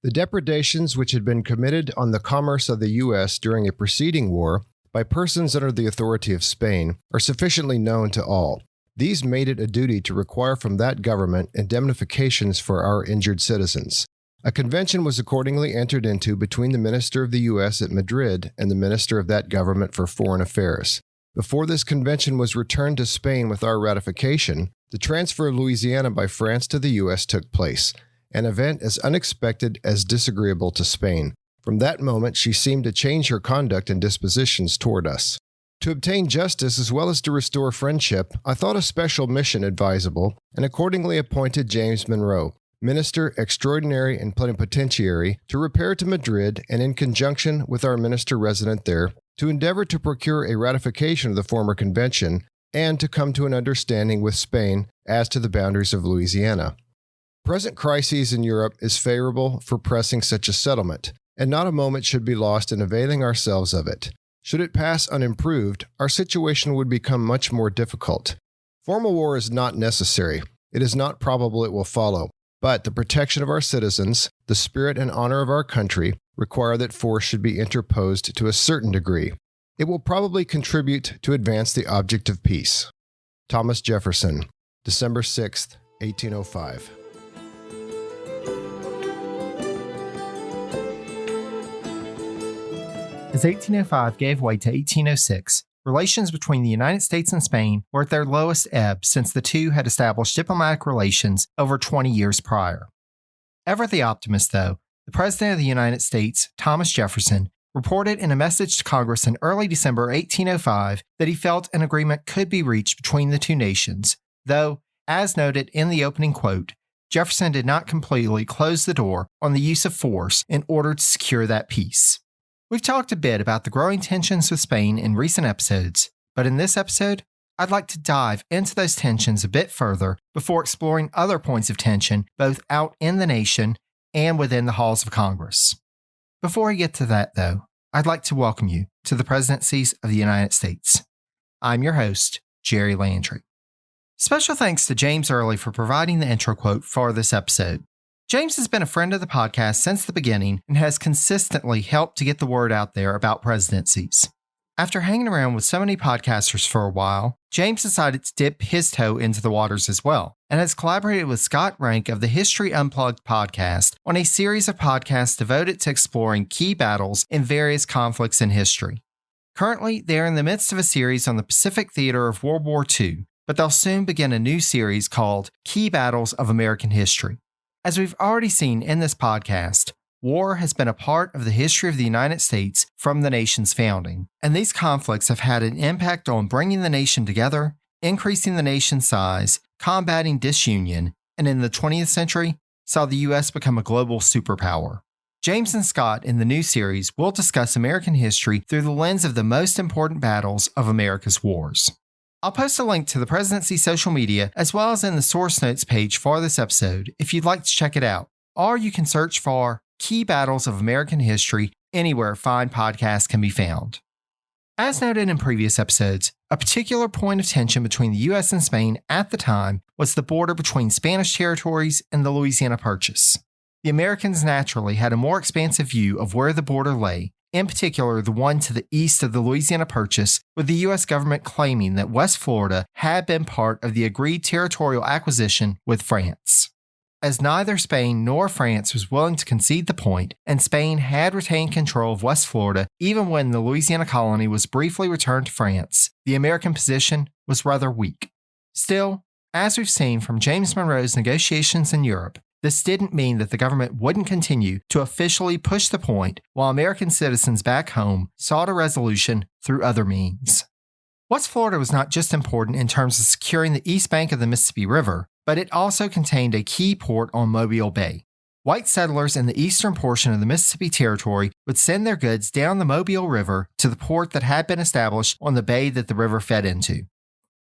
The depredations which had been committed on the commerce of the U.S. during a preceding war by persons under the authority of Spain are sufficiently known to all. These made it a duty to require from that government indemnifications for our injured citizens. A convention was accordingly entered into between the minister of the U.S. at Madrid and the minister of that government for foreign affairs. Before this convention was returned to Spain with our ratification, the transfer of Louisiana by France to the U.S. took place, an event as unexpected as disagreeable to Spain. From that moment, she seemed to change her conduct and dispositions toward us. To obtain justice as well as to restore friendship, I thought a special mission advisable, and accordingly appointed James Monroe, Minister Extraordinary and Plenipotentiary, to repair to Madrid and in conjunction with our minister resident there, to endeavor to procure a ratification of the former convention and to come to an understanding with Spain as to the boundaries of Louisiana. Present crises in Europe is favorable for pressing such a settlement, and not a moment should be lost in availing ourselves of it. Should it pass unimproved, our situation would become much more difficult. Formal war is not necessary. It is not probable it will follow. But the protection of our citizens, the spirit and honor of our country, require that force should be interposed to a certain degree. It will probably contribute to advance the object of peace. Thomas Jefferson, December 6, 1805. As 1805 gave way to 1806, relations between the United States and Spain were at their lowest ebb since the two had established diplomatic relations over 20 years prior. Ever the optimist, though, the President of the United States, Thomas Jefferson, reported in a message to Congress in early December 1805 that he felt an agreement could be reached between the two nations, though, as noted in the opening quote, Jefferson did not completely close the door on the use of force in order to secure that peace. We've talked a bit about the growing tensions with Spain in recent episodes, but in this episode, I'd like to dive into those tensions a bit further before exploring other points of tension both out in the nation and within the halls of Congress. Before I get to that, though, I'd like to welcome you to the presidencies of the United States. I'm your host, Jerry Landry. Special thanks to James Early for providing the intro quote for this episode. James has been a friend of the podcast since the beginning and has consistently helped to get the word out there about presidencies. After hanging around with so many podcasters for a while, James decided to dip his toe into the waters as well, and has collaborated with Scott Rank of the History Unplugged podcast on a series of podcasts devoted to exploring key battles in various conflicts in history. Currently, they are in the midst of a series on the Pacific theater of World War II, but they'll soon begin a new series called Key Battles of American History. As we've already seen in this podcast, war has been a part of the history of the United States from the nation's founding, and these conflicts have had an impact on bringing the nation together, increasing the nation's size, combating disunion, and in the 20th century, saw the U.S. become a global superpower. James and Scott in the new series will discuss American history through the lens of the most important battles of America's wars. I'll post a link to the presidency social media as well as in the source notes page for this episode if you'd like to check it out, or you can search for Key Battles of American History anywhere fine podcasts can be found. As noted in previous episodes, a particular point of tension between the U.S. and Spain at the time was the border between Spanish territories and the Louisiana Purchase. The Americans naturally had a more expansive view of where the border lay, in particular the one to the east of the Louisiana Purchase, with the U.S. government claiming that West Florida had been part of the agreed territorial acquisition with France. As neither Spain nor France was willing to concede the point, and Spain had retained control of West Florida even when the Louisiana colony was briefly returned to France, the American position was rather weak. Still, as we've seen from James Monroe's negotiations in Europe, this didn't mean that the government wouldn't continue to officially push the point while American citizens back home sought a resolution through other means. West Florida was not just important in terms of securing the east bank of the Mississippi River, but it also contained a key port on Mobile Bay. White settlers in the eastern portion of the Mississippi Territory would send their goods down the Mobile River to the port that had been established on the bay that the river fed into.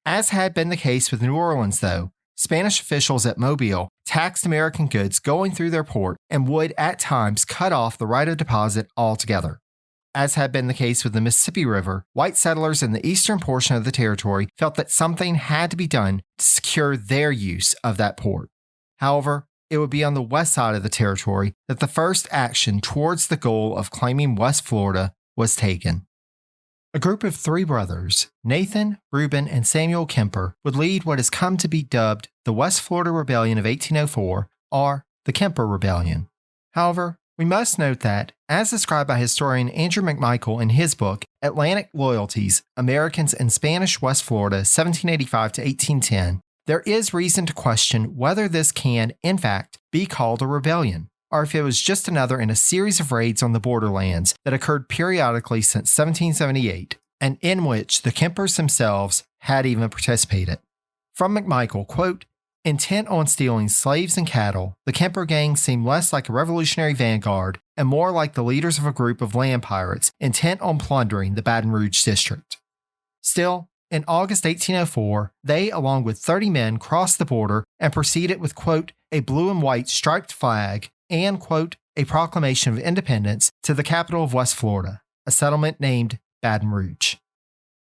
As had been the case with New Orleans, though, Spanish officials at Mobile taxed American goods going through their port and would at times cut off the right of deposit altogether. As had been the case with the Mississippi River, white settlers in the eastern portion of the territory felt that something had to be done to secure their use of that port. However, it would be on the west side of the territory that the first action towards the goal of claiming West Florida was taken. A group of three brothers, Nathan, Reuben, and Samuel Kemper, would lead what has come to be dubbed the West Florida Rebellion of 1804, or the Kemper Rebellion. However, we must note that, as described by historian Andrew McMichael in his book, Atlantic Loyalties, Americans in Spanish West Florida, 1785 to 1810, there is reason to question whether this can, in fact, be called a rebellion, or if it was just another in a series of raids on the borderlands that occurred periodically since 1778, and in which the Kempers themselves had even participated. From McMichael, quote, intent on stealing slaves and cattle, the Kemper gang seemed less like a revolutionary vanguard and more like the leaders of a group of land pirates intent on plundering the Baton Rouge district. Still, in August 1804, they, along with 30 men, crossed the border and proceeded with, quote, a blue and white striped flag and, quote, a proclamation of independence to the capital of West Florida, a settlement named Baton Rouge.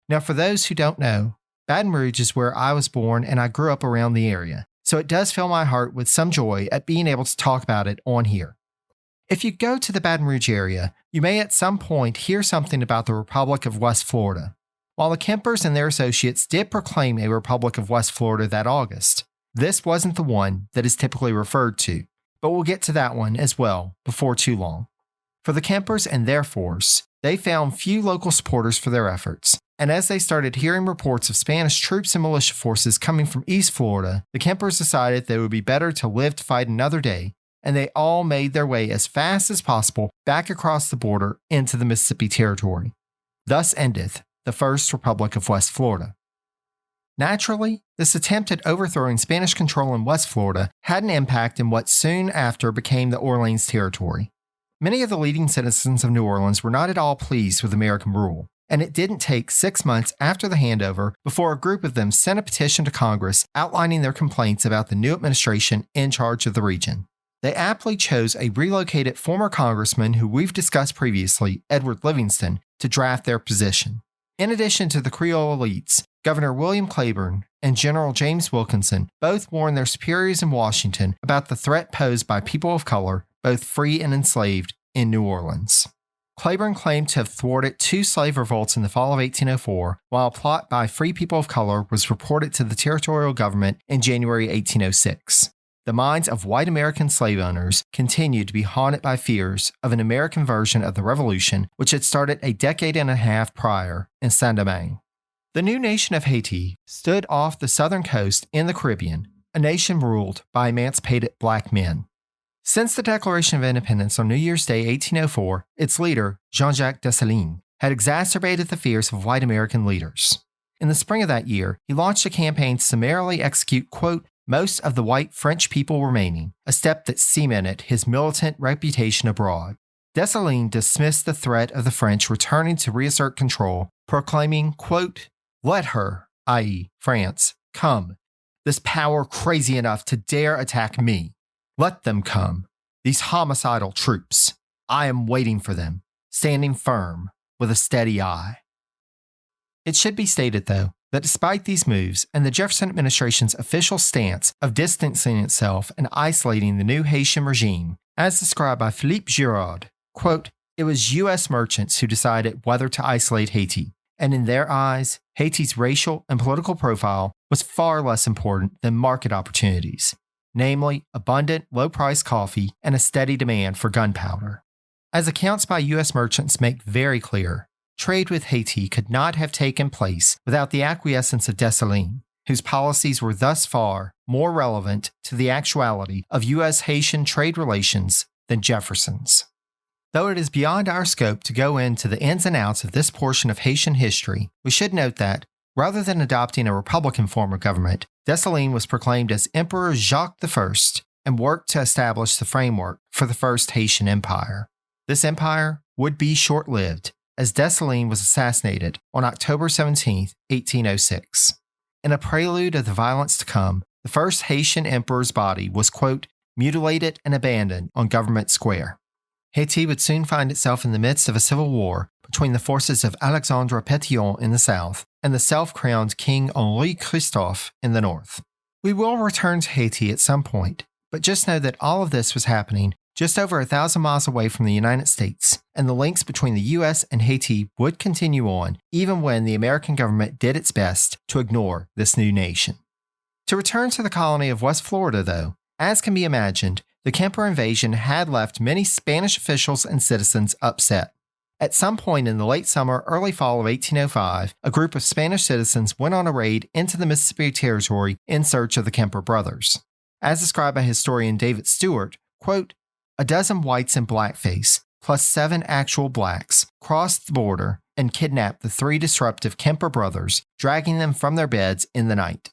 Now, for those who don't know, Baton Rouge is where I was born and I grew up around the area, so it does fill my heart with some joy at being able to talk about it on here. If you go to the Baton Rouge area, you may at some point hear something about the Republic of West Florida. While the Kempers and their associates did proclaim a Republic of West Florida that August, this wasn't the one that is typically referred to, but we'll get to that one as well before too long. For the Kempers and their force, they found few local supporters for their efforts, and as they started hearing reports of Spanish troops and militia forces coming from East Florida, the Kempers decided that it would be better to live to fight another day, and they all made their way as fast as possible back across the border into the Mississippi Territory. Thus endeth the First Republic of West Florida. Naturally, this attempt at overthrowing Spanish control in West Florida had an impact in what soon after became the Orleans Territory. Many of the leading citizens of New Orleans were not at all pleased with American rule, and it didn't take 6 months after the handover before a group of them sent a petition to Congress outlining their complaints about the new administration in charge of the region. They aptly chose a relocated former congressman who we've discussed previously, Edward Livingston, to draft their position. In addition to the Creole elites, Governor William Claiborne and General James Wilkinson both warned their superiors in Washington about the threat posed by people of color, both free and enslaved, in New Orleans. Claiborne claimed to have thwarted 2 slave revolts in the fall of 1804, while a plot by free people of color was reported to the territorial government in January 1806. The minds of white American slave owners continued to be haunted by fears of an American version of the Revolution, which had started a decade and a half prior in Saint-Domingue. The new nation of Haiti stood off the southern coast in the Caribbean, a nation ruled by emancipated black men. Since the Declaration of Independence on New Year's Day 1804, its leader, Jean-Jacques Dessalines, had exacerbated the fears of white American leaders. In the spring of that year, he launched a campaign to summarily execute, quote, most of the white French people remaining, a step that cemented his militant reputation abroad. Dessalines dismissed the threat of the French returning to reassert control, proclaiming, quote, let her, i.e., France, come, this power crazy enough to dare attack me. Let them come, these homicidal troops. I am waiting for them, standing firm, with a steady eye. It should be stated, though, that despite these moves and the Jefferson administration's official stance of distancing itself and isolating the new Haitian regime, as described by Philippe Girard, quote, it was U.S. merchants who decided whether to isolate Haiti, and in their eyes, Haiti's racial and political profile was far less important than market opportunities, namely abundant, low-priced coffee and a steady demand for gunpowder. As accounts by U.S. merchants make very clear, trade with Haiti could not have taken place without the acquiescence of Dessalines, whose policies were thus far more relevant to the actuality of U.S.-Haitian trade relations than Jefferson's. Though it is beyond our scope to go into the ins and outs of this portion of Haitian history, we should note that, rather than adopting a republican form of government, Dessalines was proclaimed as Emperor Jacques I and worked to establish the framework for the First Haitian Empire. This empire would be short-lived, as Dessalines was assassinated on October 17, 1806. In a prelude of the violence to come, the first Haitian emperor's body was, quote, mutilated and abandoned on Government Square. Haiti would soon find itself in the midst of a civil war between the forces of Alexandre Pétion in the south and the self-crowned King Henri Christophe in the north. We will return to Haiti at some point, But just know that all of this was happening just over 1,000 miles away from the United States, and the links between the U.S. and Haiti would continue on even when the American government did its best to ignore this new nation. To return to the colony of West Florida, though, as can be imagined, the Kemper invasion had left many Spanish officials and citizens upset. At some point in the late summer, early fall of 1805, a group of Spanish citizens went on a raid into the Mississippi Territory in search of the Kemper brothers. As described by historian David Stewart, quote, "A dozen whites in blackface, plus 7 actual blacks, crossed the border and kidnapped the 3 disruptive Kemper brothers, dragging them from their beds in the night.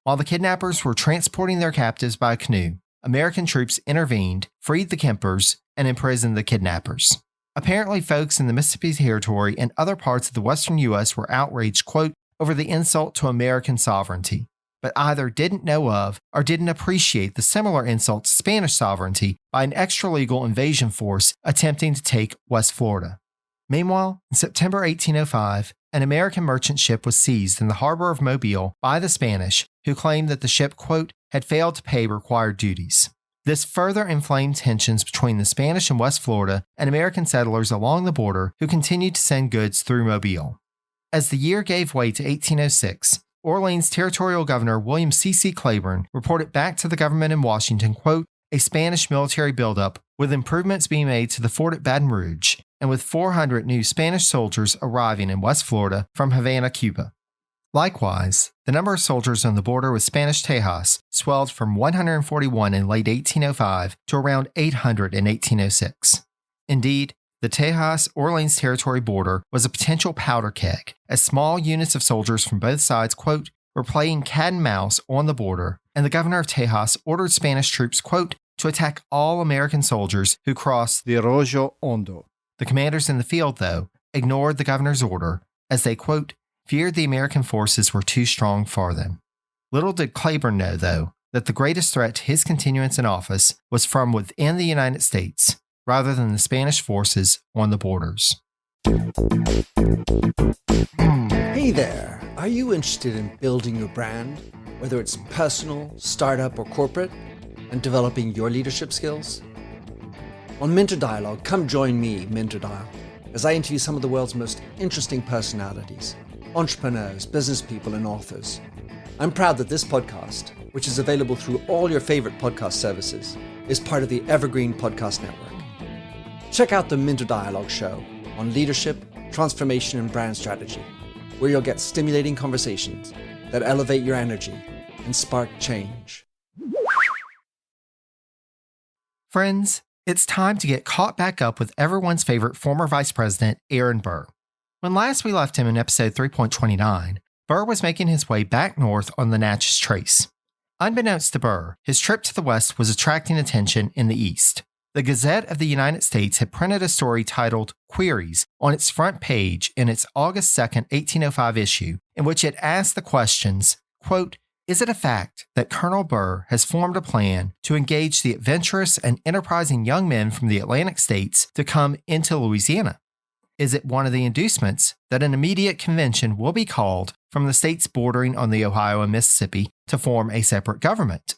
While the kidnappers were transporting their captives by canoe, American troops intervened, freed the Kempers, and imprisoned the kidnappers. Apparently, folks in the Mississippi Territory and other parts of the western U.S. were outraged, quote, over the insult to American sovereignty, but either didn't know of or didn't appreciate the similar insult to Spanish sovereignty by an extra-legal invasion force attempting to take West Florida. Meanwhile, in September 1805, an American merchant ship was seized in the harbor of Mobile by the Spanish, who claimed that the ship, quote, had failed to pay required duties. This further inflamed tensions between the Spanish in West Florida and American settlers along the border who continued to send goods through Mobile. As the year gave way to 1806, Orleans Territorial Governor William C.C. Claiborne reported back to the government in Washington, quote, a Spanish military buildup with improvements being made to the fort at Baton Rouge, and with 400 new Spanish soldiers arriving in West Florida from Havana, Cuba. Likewise, the number of soldiers on the border with Spanish Tejas swelled from 141 in late 1805 to around 800 in 1806. Indeed, the Tejas-Orleans Territory border was a potential powder keg, as small units of soldiers from both sides, quote, were playing cat and mouse on the border, and the governor of Tejas ordered Spanish troops, quote, to attack all American soldiers who crossed the Arroyo Hondo. The commanders in the field, though, ignored the governor's order, as they, quote, feared the American forces were too strong for them. Little did Claiborne know, though, that the greatest threat to his continuance in office was from within the United States, rather than the Spanish forces on the borders. Hey there! Are you interested in building your brand, whether it's personal, startup, or corporate, and developing your leadership skills? On Mentor Dialogue, come join me, Mentor Dial, as I interview some of the world's most interesting personalities, entrepreneurs, business people, and authors. I'm proud that this podcast, which is available through all your favorite podcast services, is part of the Evergreen Podcast Network. Check out the Mentor Dialogue show on leadership, transformation, and brand strategy, where you'll get stimulating conversations that elevate your energy and spark change. Friends, it's time to get caught back up with everyone's favorite former Vice President, Aaron Burr. When last we left him in episode 3.29, Burr was making his way back north on the Natchez Trace. Unbeknownst to Burr, his trip to the west was attracting attention in the east. The Gazette of the United States had printed a story titled Queries on its front page in its August 2, 1805 issue, in which it asked the questions, quote, is it a fact that Colonel Burr has formed a plan to engage the adventurous and enterprising young men from the Atlantic states to come into Louisiana? Is it one of the inducements that an immediate convention will be called from the states bordering on the Ohio and Mississippi to form a separate government?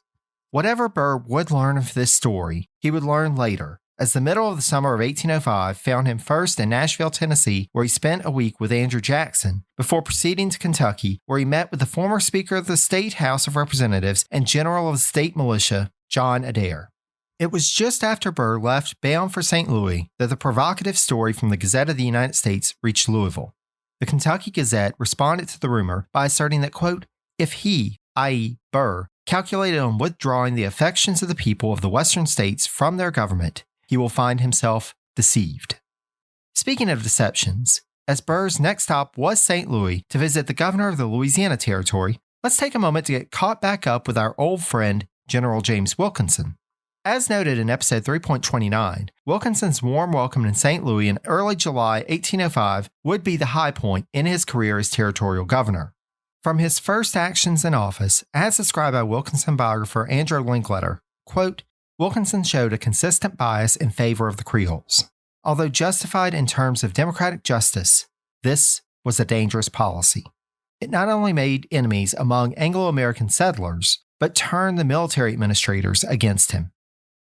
Whatever Burr would learn of this story, he would learn later, as the middle of the summer of 1805 found him first in Nashville, Tennessee, where he spent a week with Andrew Jackson, before proceeding to Kentucky, where he met with the former Speaker of the State House of Representatives and General of the State Militia, John Adair. It was just after Burr left bound for St. Louis that the provocative story from the Gazette of the United States reached Louisville. The Kentucky Gazette responded to the rumor by asserting that, quote, if he, i.e. Burr, calculated on withdrawing the affections of the people of the western states from their government, he will find himself deceived. Speaking of deceptions, as Burr's next stop was St. Louis to visit the governor of the Louisiana Territory, let's take a moment to get caught back up with our old friend, General James Wilkinson. As noted in episode 3.29, Wilkinson's warm welcome in St. Louis in early July 1805 would be the high point in his career as territorial governor. From his first actions in office, as described by Wilkinson biographer Andrew Linkletter, quote, Wilkinson showed a consistent bias in favor of the Creoles. Although justified in terms of democratic justice, this was a dangerous policy. It not only made enemies among Anglo-American settlers, but turned the military administrators against him.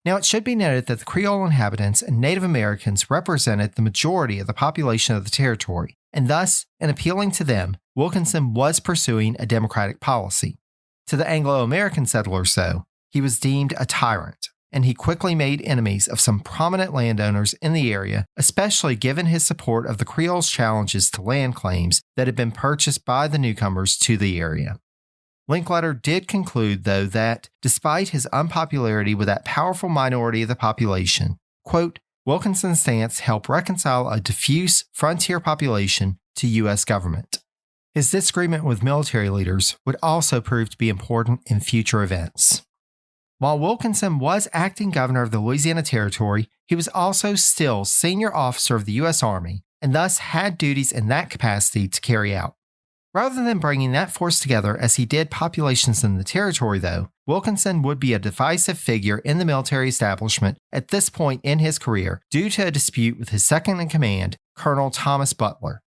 Now, it should be noted that the Creole inhabitants and Native Americans represented the majority of the population of the territory, and thus, in appealing to them, Wilkinson was pursuing a democratic policy. To the Anglo-American settlers, though, he was deemed a tyrant, and he quickly made enemies of some prominent landowners in the area, especially given his support of the Creoles' challenges to land claims that had been purchased by the newcomers to the area. Linkletter did conclude, though, that despite his unpopularity with that powerful minority of the population, quote, Wilkinson's stance helped reconcile a diffuse frontier population to U.S. government. His disagreement with military leaders would also prove to be important in future events. While Wilkinson was acting governor of the Louisiana Territory, he was also still senior officer of the U.S. Army and thus had duties in that capacity to carry out. Rather than bringing that force together as he did populations in the territory, though, Wilkinson would be a divisive figure in the military establishment at this point in his career due to a dispute with his second-in-command, Colonel Thomas Butler.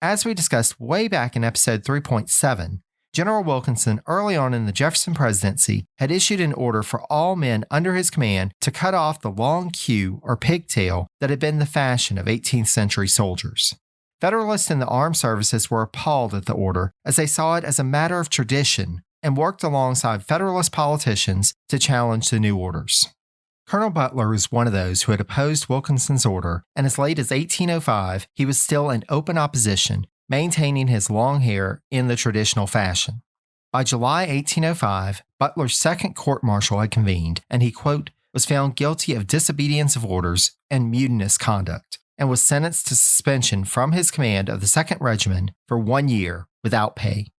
As we discussed way back in episode 3.7, General Wilkinson, early on in the Jefferson presidency, had issued an order for all men under his command to cut off the long queue or pigtail that had been the fashion of 18th century soldiers. Federalists in the armed services were appalled at the order as they saw it as a matter of tradition and worked alongside Federalist politicians to challenge the new orders. Colonel Butler was one of those who had opposed Wilkinson's order, and as late as 1805, he was still in open opposition, maintaining his long hair in the traditional fashion. By July 1805, Butler's second court-martial had convened, and he, quote, was found guilty of disobedience of orders and mutinous conduct, and was sentenced to suspension from his command of the 2nd Regiment for 1 year without pay.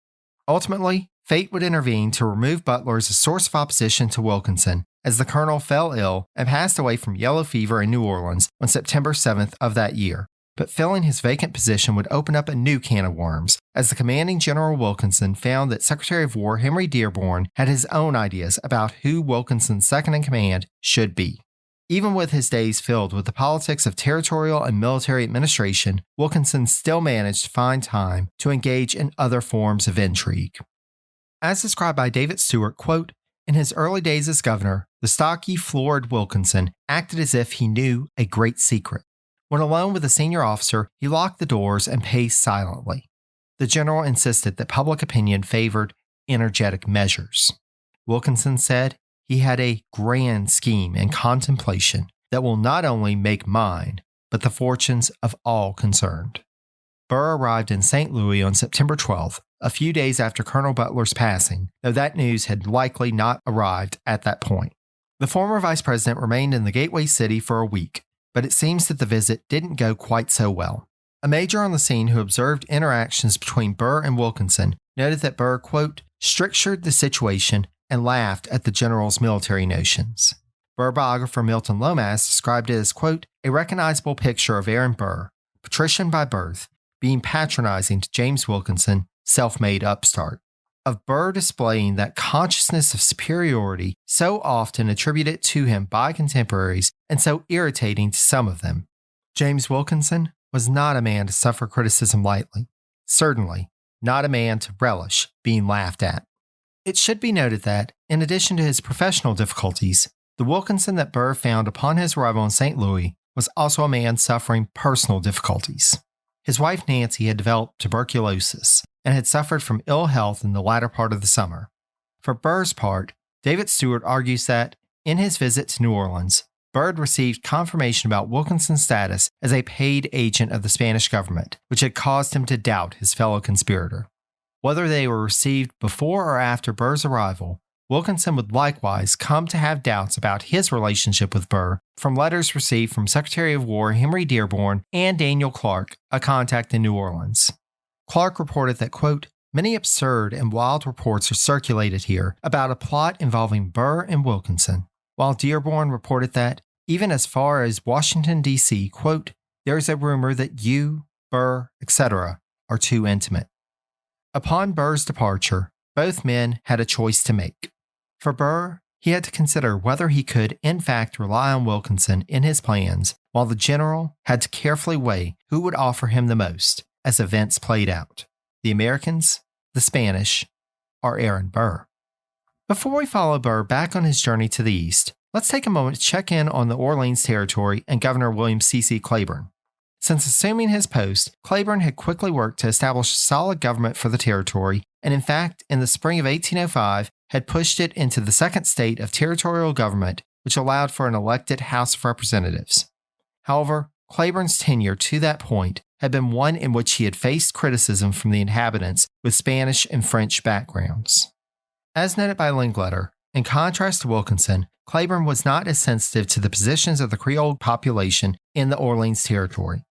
Ultimately, fate would intervene to remove Butler as a source of opposition to Wilkinson, as the colonel fell ill and passed away from yellow fever in New Orleans on September 7th of that year. But filling his vacant position would open up a new can of worms, as the commanding General Wilkinson found that Secretary of War Henry Dearborn had his own ideas about who Wilkinson's second-in-command should be. Even with his days filled with the politics of territorial and military administration, Wilkinson still managed to find time to engage in other forms of intrigue. As described by David Stewart, quote, in his early days as governor, the stocky, florid Wilkinson acted as if he knew a great secret. When alone with a senior officer, he locked the doors and paced silently. The general insisted that public opinion favored energetic measures. Wilkinson said, he had a grand scheme in contemplation that will not only make mine, but the fortunes of all concerned. Burr arrived in St. Louis on September 12th, a few days after Colonel Butler's passing, though that news had likely not arrived at that point. The former vice president remained in the gateway city for a week, but it seems that the visit didn't go quite so well. A major on the scene who observed interactions between Burr and Wilkinson noted that Burr, quote, strictured the situation and laughed at the general's military notions. Burr biographer Milton Lomas described it as, quote, a recognizable picture of Aaron Burr, patrician by birth, being patronizing to James Wilkinson, self-made upstart. Of Burr displaying that consciousness of superiority so often attributed to him by contemporaries and so irritating to some of them. James Wilkinson was not a man to suffer criticism lightly, certainly not a man to relish being laughed at. It should be noted that, in addition to his professional difficulties, the Wilkinson that Burr found upon his arrival in St. Louis was also a man suffering personal difficulties. His wife Nancy had developed tuberculosis and had suffered from ill health in the latter part of the summer. For Burr's part, David Stewart argues that, in his visit to New Orleans, Burr received confirmation about Wilkinson's status as a paid agent of the Spanish government, which had caused him to doubt his fellow conspirator. Whether they were received before or after Burr's arrival, Wilkinson would likewise come to have doubts about his relationship with Burr from letters received from Secretary of War Henry Dearborn and Daniel Clark, a contact in New Orleans. Clark reported that, quote, many absurd and wild reports are circulated here about a plot involving Burr and Wilkinson, while Dearborn reported that, even as far as Washington, D.C., quote, there is a rumor that you, Burr, etc., are too intimate. Upon Burr's departure, both men had a choice to make. For Burr, he had to consider whether he could in fact rely on Wilkinson in his plans, while the general had to carefully weigh who would offer him the most as events played out, the Americans, the Spanish, or Aaron Burr. Before we follow Burr back on his journey to the east, let's take a moment to check in on the Orleans Territory and Governor William C.C. Claiborne. Since assuming his post, Claiborne had quickly worked to establish a solid government for the territory, and in fact, in the spring of 1805, had pushed it into the second state of territorial government, which allowed for an elected House of Representatives. However, Claiborne's tenure to that point had been one in which he had faced criticism from the inhabitants with Spanish and French backgrounds. As noted by Linkletter, in contrast to Wilkinson, Claiborne was not as sensitive to the positions of the Creole population in the Orleans Territory.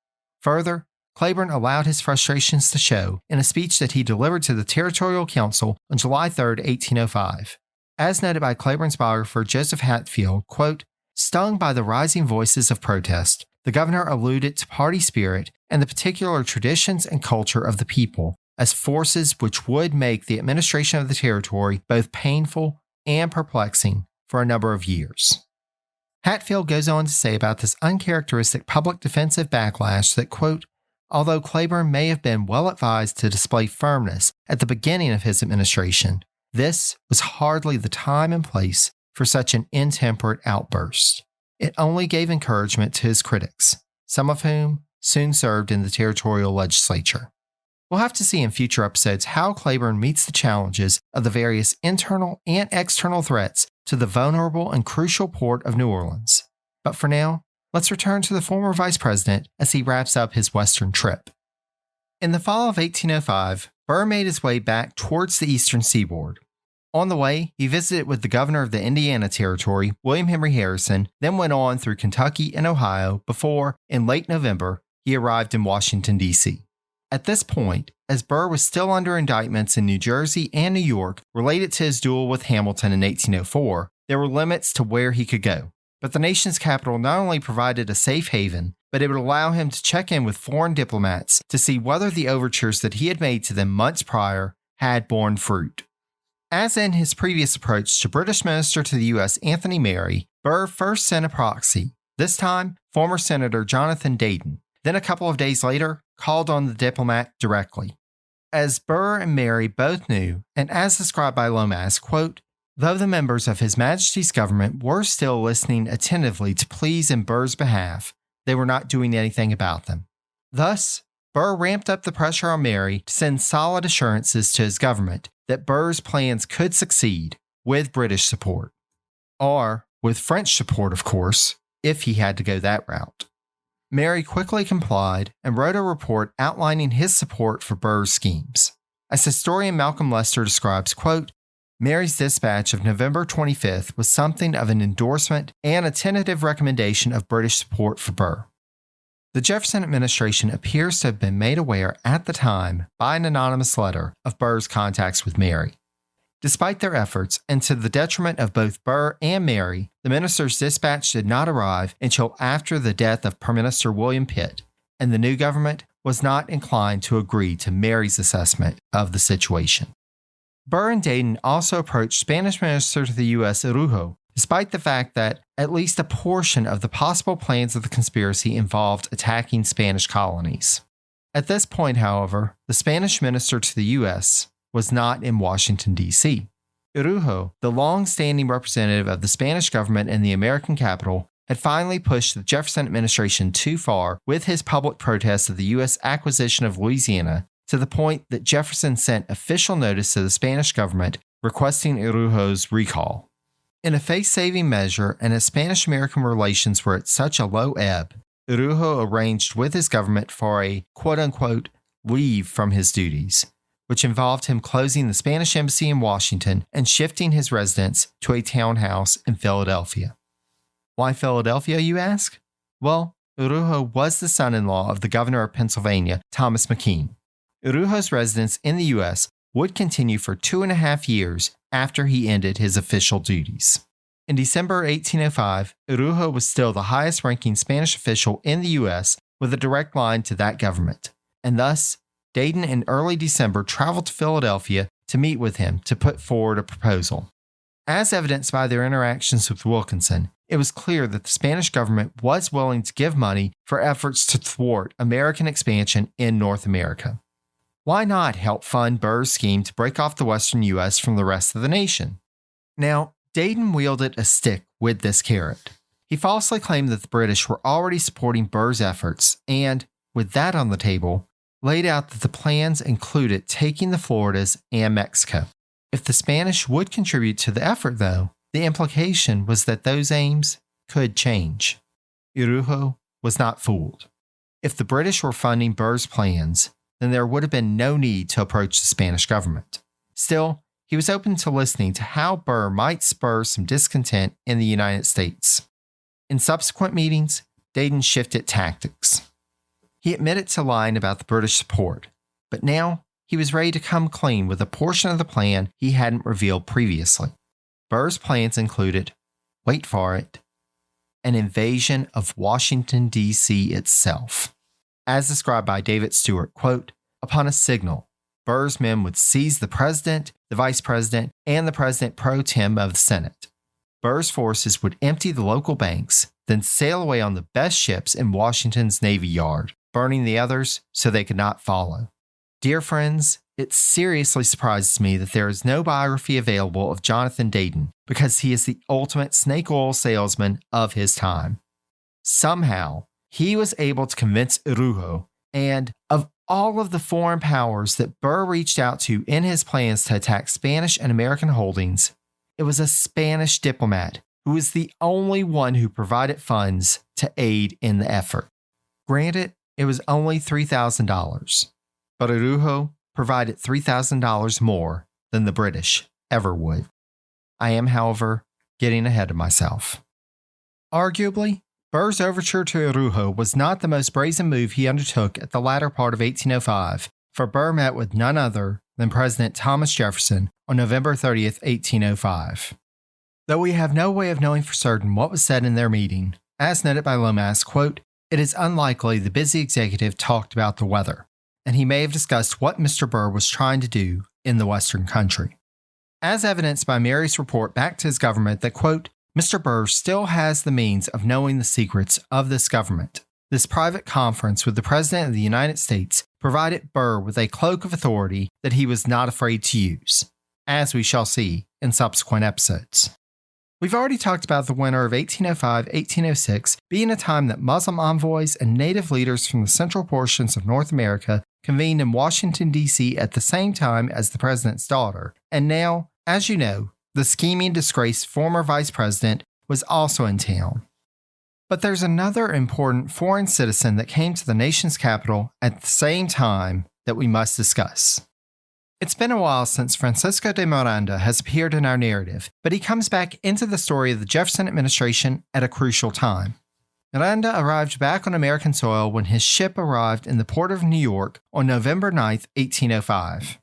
Further, Claiborne allowed his frustrations to show in a speech that he delivered to the Territorial Council on July 3, 1805. As noted by Claiborne's biographer Joseph Hatfield, quote, "Stung by the rising voices of protest, the governor alluded to party spirit and the particular traditions and culture of the people as forces which would make the administration of the territory both painful and perplexing for a number of years." Hatfield goes on to say about this uncharacteristic public defensive backlash that, quote, "Although Claiborne may have been well advised to display firmness at the beginning of his administration, this was hardly the time and place for such an intemperate outburst. It only gave encouragement to his critics, some of whom soon served in the territorial legislature." We'll have to see in future episodes how Claiborne meets the challenges of the various internal and external threats to the vulnerable and crucial port of New Orleans. But for now, let's return to the former vice president as he wraps up his western trip. In the fall of 1805, Burr made his way back towards the eastern seaboard. On the way, he visited with the governor of the Indiana Territory, William Henry Harrison, then went on through Kentucky and Ohio before, in late November, he arrived in Washington, D.C. At this point, as Burr was still under indictments in New Jersey and New York related to his duel with Hamilton in 1804, there were limits to where he could go. But the nation's capital not only provided a safe haven, but it would allow him to check in with foreign diplomats to see whether the overtures that he had made to them months prior had borne fruit. As in his previous approach to British Minister to the U.S. Anthony Merry, Burr first sent a proxy, this time former Senator Jonathan Dayton, then a couple of days later called on the diplomat directly. As Burr and Merry both knew, and as described by Lomas, quote, "Though the members of His Majesty's government were still listening attentively to pleas in Burr's behalf, they were not doing anything about them." Thus, Burr ramped up the pressure on Merry to send solid assurances to his government that Burr's plans could succeed with British support. Or with French support, of course, if he had to go that route. Merry quickly complied and wrote a report outlining his support for Burr's schemes. As historian Malcolm Lester describes, quote, "Merry's dispatch of November 25th was something of an endorsement and a tentative recommendation of British support for Burr." The Jefferson administration appears to have been made aware at the time by an anonymous letter of Burr's contacts with Merry. Despite their efforts, and to the detriment of both Burr and Merry, the minister's dispatch did not arrive until after the death of Prime Minister William Pitt, and the new government was not inclined to agree to Merry's assessment of the situation. Burr and Dayton also approached Spanish Minister to the U.S. Araujo, despite the fact that at least a portion of the possible plans of the conspiracy involved attacking Spanish colonies. At this point, however, the Spanish minister to the U.S. was not in Washington, D.C. Araujo, the long-standing representative of the Spanish government in the American capital, had finally pushed the Jefferson administration too far with his public protest of the U.S. acquisition of Louisiana, to the point that Jefferson sent official notice to the Spanish government requesting Araujo's recall. In a face-saving measure, and as Spanish-American relations were at such a low ebb, Araujo arranged with his government for a quote-unquote leave from his duties, which involved him closing the Spanish embassy in Washington and shifting his residence to a townhouse in Philadelphia. Why Philadelphia, you ask? Well, Araujo was the son-in-law of the governor of Pennsylvania, Thomas McKean. Araujo's residence in the U.S. would continue for 2.5 years after he ended his official duties. In December 1805, Araujo was still the highest-ranking Spanish official in the U.S. with a direct line to that government, and thus, Dayton in early December traveled to Philadelphia to meet with him to put forward a proposal. As evidenced by their interactions with Wilkinson, it was clear that the Spanish government was willing to give money for efforts to thwart American expansion in North America. Why not help fund Burr's scheme to break off the western U.S. from the rest of the nation? Now, Dayton wielded a stick with this carrot. He falsely claimed that the British were already supporting Burr's efforts and, with that on the table, laid out that the plans included taking the Floridas and Mexico. If the Spanish would contribute to the effort, though, the implication was that those aims could change. Araujo was not fooled. If the British were funding Burr's plans, then there would have been no need to approach the Spanish government. Still, he was open to listening to how Burr might spur some discontent in the United States. In subsequent meetings, Dayton shifted tactics. He admitted to lying about the British support, but now he was ready to come clean with a portion of the plan he hadn't revealed previously. Burr's plans included, wait for it, an invasion of Washington, D.C. itself. As described by David Stewart, quote, upon a signal, Burr's men would seize the president, the vice president, and the president pro tem of the Senate. Burr's forces would empty the local banks, then sail away on the best ships in Washington's Navy Yard, burning the others so they could not follow. Dear friends, it seriously surprises me that there is no biography available of Jonathan Dayton because he is the ultimate snake oil salesman of his time. Somehow, he was able to convince Araujo, and of all of the foreign powers that Burr reached out to in his plans to attack Spanish and American holdings, it was a Spanish diplomat who was the only one who provided funds to aid in the effort. Granted, it was only $3,000, but Araujo provided $3,000 more than the British ever would. I am, however, getting ahead of myself. Arguably, Burr's overture to Araujo was not the most brazen move he undertook at the latter part of 1805, for Burr met with none other than President Thomas Jefferson on November 30th, 1805. Though we have no way of knowing for certain what was said in their meeting, as noted by Lomas, quote, it is unlikely the busy executive talked about the weather, and he may have discussed what Mr. Burr was trying to do in the Western country. As evidenced by Mary's report back to his government that, quote, Mr. Burr still has the means of knowing the secrets of this government. This private conference with the President of the United States provided Burr with a cloak of authority that he was not afraid to use, as we shall see in subsequent episodes. We've already talked about the winter of 1805-1806 being a time that Muslim envoys and native leaders from the central portions of North America convened in Washington, D.C. at the same time as the president's daughter. And now, as you know, the scheming, disgraced former vice president was also in town. But there's another important foreign citizen that came to the nation's capital at the same time that we must discuss. It's been a while since Francisco de Miranda has appeared in our narrative, but he comes back into the story of the Jefferson administration at a crucial time. Miranda arrived back on American soil when his ship arrived in the port of New York on November 9, 1805.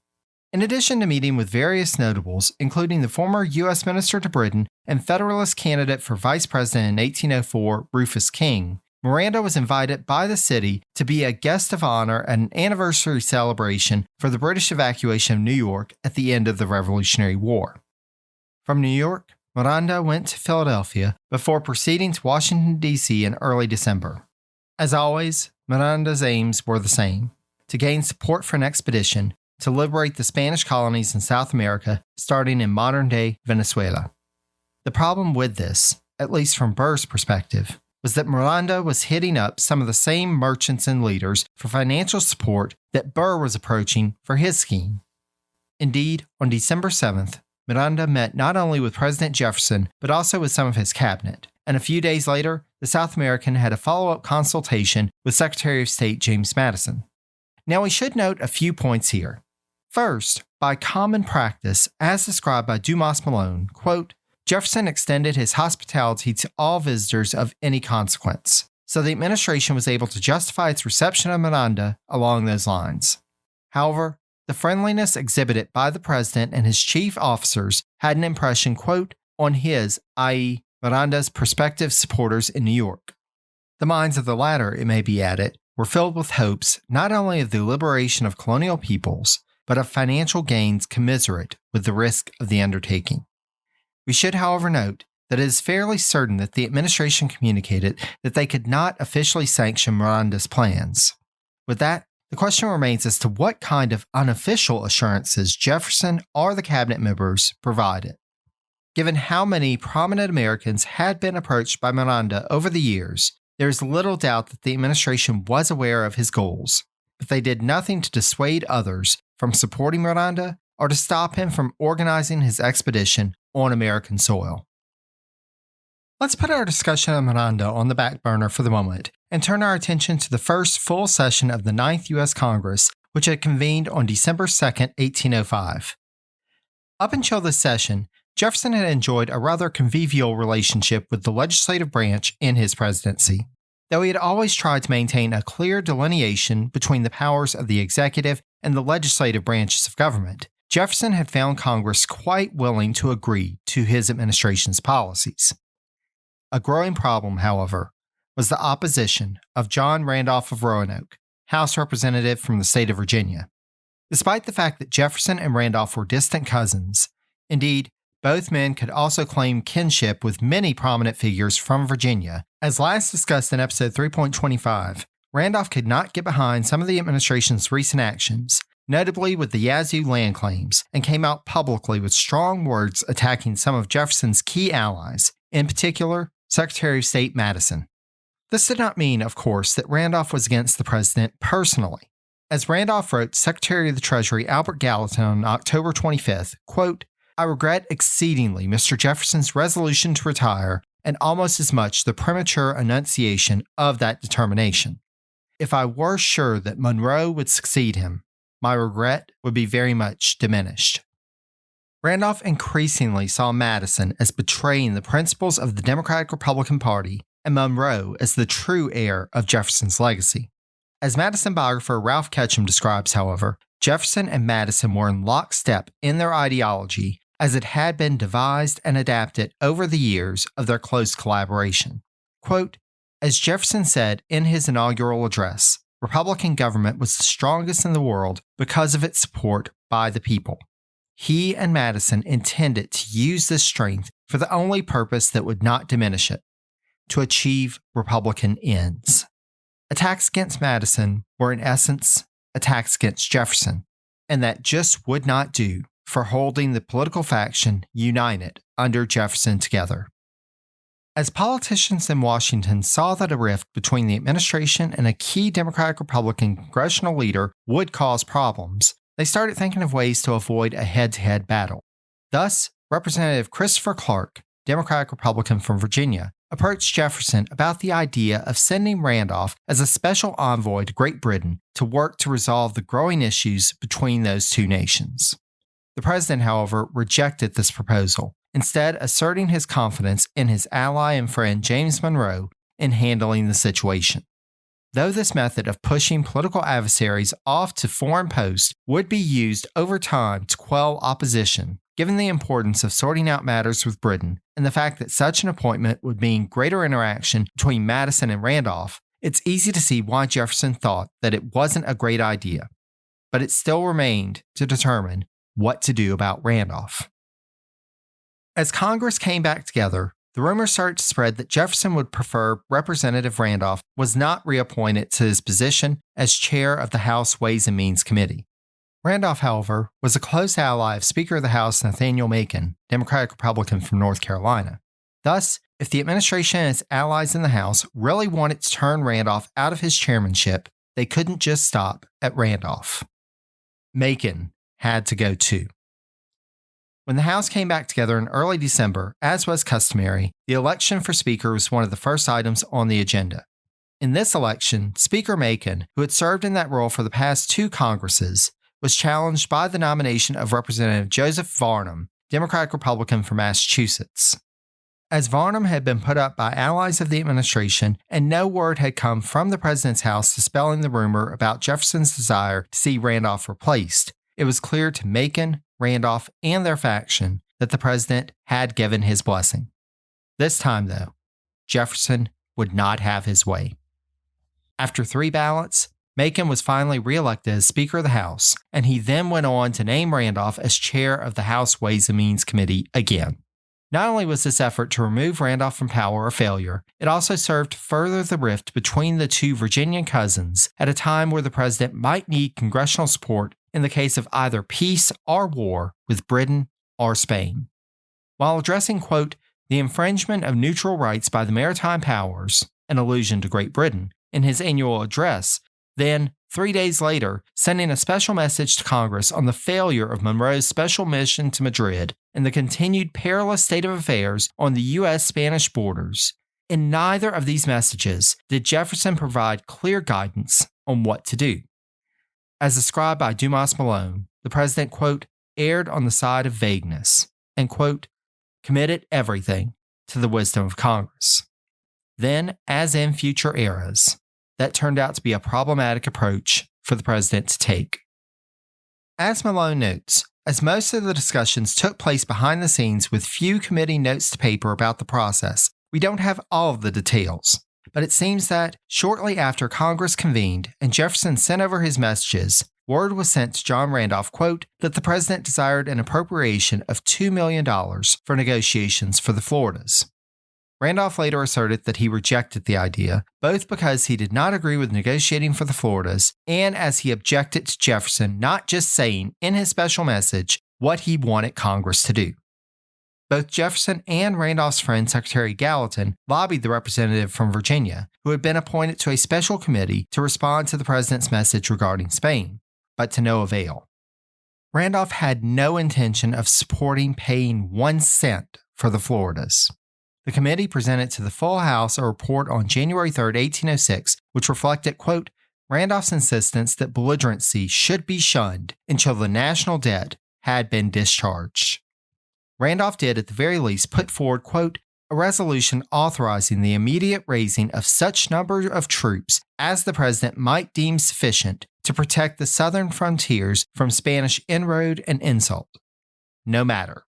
In addition to meeting with various notables, including the former U.S. Minister to Britain and Federalist candidate for vice president in 1804, Rufus King, Miranda was invited by the city to be a guest of honor at an anniversary celebration for the British evacuation of New York at the end of the Revolutionary War. From New York, Miranda went to Philadelphia before proceeding to Washington, D.C. in early December. As always, Miranda's aims were the same: to gain support for an expedition to liberate the Spanish colonies in South America, starting in modern-day Venezuela. The problem with this, at least from Burr's perspective, was that Miranda was hitting up some of the same merchants and leaders for financial support that Burr was approaching for his scheme. Indeed, on December 7th, Miranda met not only with President Jefferson, but also with some of his cabinet, and a few days later, the South American had a follow-up consultation with Secretary of State James Madison. Now, we should note a few points here. First, by common practice, as described by Dumas Malone, quote, Jefferson extended his hospitality to all visitors of any consequence, so the administration was able to justify its reception of Miranda along those lines. However, the friendliness exhibited by the president and his chief officers had an impression, quote, on his, i.e., Miranda's prospective supporters in New York. The minds of the latter, it may be added, were filled with hopes not only of the liberation of colonial peoples, but of financial gains commensurate with the risk of the undertaking. We should, however, note that it is fairly certain that the administration communicated that they could not officially sanction Miranda's plans. With that, the question remains as to what kind of unofficial assurances Jefferson or the cabinet members provided. Given how many prominent Americans had been approached by Miranda over the years, there is little doubt that the administration was aware of his goals, but they did nothing to dissuade others from supporting Miranda or to stop him from organizing his expedition on American soil. Let's put our discussion of Miranda on the back burner for the moment and turn our attention to the first full session of the 9th U.S. Congress, which had convened on December 2, 1805. Up until this session, Jefferson had enjoyed a rather convivial relationship with the legislative branch in his presidency. Though he had always tried to maintain a clear delineation between the powers of the executive and the legislative branches of government, Jefferson had found Congress quite willing to agree to his administration's policies. A growing problem, however, was the opposition of John Randolph of Roanoke, House Representative from the state of Virginia. Despite the fact that Jefferson and Randolph were distant cousins, indeed, both men could also claim kinship with many prominent figures from Virginia. As last discussed in episode 3.25, Randolph could not get behind some of the administration's recent actions, notably with the Yazoo land claims, and came out publicly with strong words attacking some of Jefferson's key allies, in particular, Secretary of State Madison. This did not mean, of course, that Randolph was against the president personally. As Randolph wrote Secretary of the Treasury Albert Gallatin on October 25th, quote, "I regret exceedingly Mr. Jefferson's resolution to retire and almost as much the premature enunciation of that determination. If I were sure that Monroe would succeed him, my regret would be very much diminished." Randolph increasingly saw Madison as betraying the principles of the Democratic-Republican Party and Monroe as the true heir of Jefferson's legacy. As Madison biographer Ralph Ketchum describes, however, Jefferson and Madison were in lockstep in their ideology as it had been devised and adapted over the years of their close collaboration. Quote, "As Jefferson said in his inaugural address, Republican government was the strongest in the world because of its support by the people. He and Madison intended to use this strength for the only purpose that would not diminish it, to achieve Republican ends." Attacks against Madison were in essence attacks against Jefferson, and that just would not do for holding the political faction united under Jefferson together. As politicians in Washington saw that a rift between the administration and a key Democratic-Republican congressional leader would cause problems, they started thinking of ways to avoid a head-to-head battle. Thus, Representative Christopher Clark, Democratic-Republican from Virginia, approached Jefferson about the idea of sending Randolph as a special envoy to Great Britain to work to resolve the growing issues between those two nations. The president, however, rejected this proposal, instead asserting his confidence in his ally and friend James Monroe in handling the situation. Though this method of pushing political adversaries off to foreign posts would be used over time to quell opposition, given the importance of sorting out matters with Britain and the fact that such an appointment would mean greater interaction between Madison and Randolph, it's easy to see why Jefferson thought that it wasn't a great idea. But it still remained to determine what to do about Randolph. As Congress came back together, the rumor started to spread that Jefferson would prefer Representative Randolph was not reappointed to his position as chair of the House Ways and Means Committee. Randolph, however, was a close ally of Speaker of the House Nathaniel Macon, Democratic-Republican from North Carolina. Thus, if the administration and its allies in the House really wanted to turn Randolph out of his chairmanship, they couldn't just stop at Randolph. Macon had to go too. When the House came back together in early December, as was customary, the election for Speaker was one of the first items on the agenda. In this election, Speaker Macon, who had served in that role for the past two Congresses, was challenged by the nomination of Representative Joseph Varnum, Democratic-Republican from Massachusetts. As Varnum had been put up by allies of the administration and no word had come from the president's house dispelling the rumor about Jefferson's desire to see Randolph replaced, it was clear to Macon, Randolph, and their faction that the president had given his blessing. This time, though, Jefferson would not have his way. After 3 ballots, Macon was finally reelected as Speaker of the House, and he then went on to name Randolph as chair of the House Ways and Means Committee again. Not only was this effort to remove Randolph from power a failure, it also served to further the rift between the two Virginian cousins at a time where the president might need congressional support in the case of either peace or war with Britain or Spain. while addressing, quote, the infringement of neutral rights by the maritime powers, an allusion to Great Britain, in his annual address, then, 3 days later, sending a special message to Congress on the failure of Monroe's special mission to Madrid and the continued perilous state of affairs on the U.S.-Spanish borders. In neither of these messages did Jefferson provide clear guidance on what to do. As described by Dumas Malone, the president, quote, erred on the side of vagueness and, quote, committed everything to the wisdom of Congress. Then, as in future eras, that turned out to be a problematic approach for the president to take. As Malone notes, as most of the discussions took place behind the scenes with few committee notes to paper about the process, we don't have all of the details, but it seems that shortly after Congress convened and Jefferson sent over his messages, word was sent to John Randolph, quote, that the president desired an appropriation of $2 million for negotiations for the Floridas. Randolph later asserted that he rejected the idea, both because he did not agree with negotiating for the Floridas and as he objected to Jefferson not just saying in his special message what he wanted Congress to do. Both Jefferson and Randolph's friend Secretary Gallatin lobbied the representative from Virginia, who had been appointed to a special committee to respond to the president's message regarding Spain, but to no avail. Randolph had no intention of supporting paying 1 cent for the Floridas. The committee presented to the full House a report on January 3, 1806, which reflected, quote, Randolph's insistence that belligerency should be shunned until the national debt had been discharged. Randolph did, at the very least, put forward, quote, a resolution authorizing the immediate raising of such number of troops as the president might deem sufficient to protect the southern frontiers from Spanish inroad and insult. No matter.